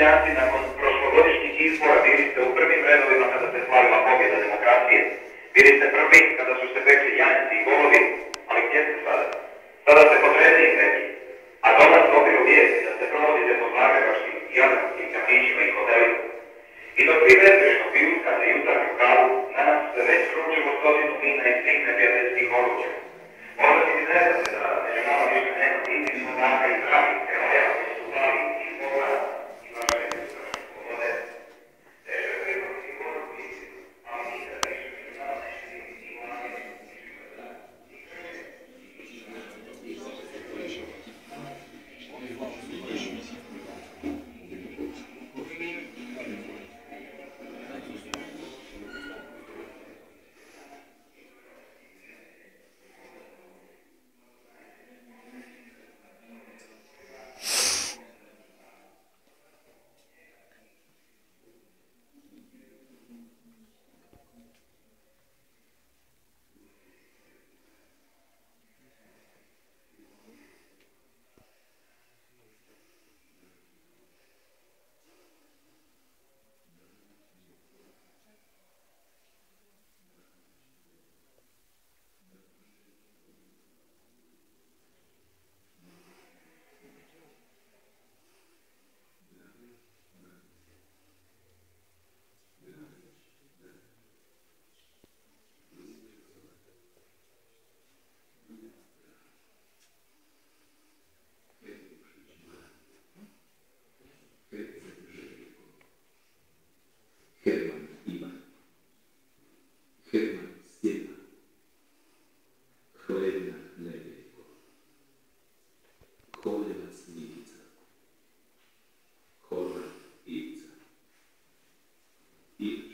naprednjaci nakon prošlogodišnjih izbora bili ste u prvim redovima kada se slavila pobjeda demokracije. Bili ste prvi kada su se pekli janjci i golovi, ali gdje ste sada? Sada ste potresni neki, a do nas dobiru vijesti da se provodite po zagrebačkim i jadranskim kafićima i hotelima. I dok vi bezgrešno pijuskate jutarnju kavu, na nas se već kručilo stotinu mina i svih neprijateljskih oruđa. Možda si ne znate da među nama više nema niti snodaka i zdravih heroja koji su pali iz Boga i vaše ustrašne slobode. Teže je prihvatiti poruku istinu, ali nikad više među nama neće biti ni vlade, ni života, ni krve, ni ništa. I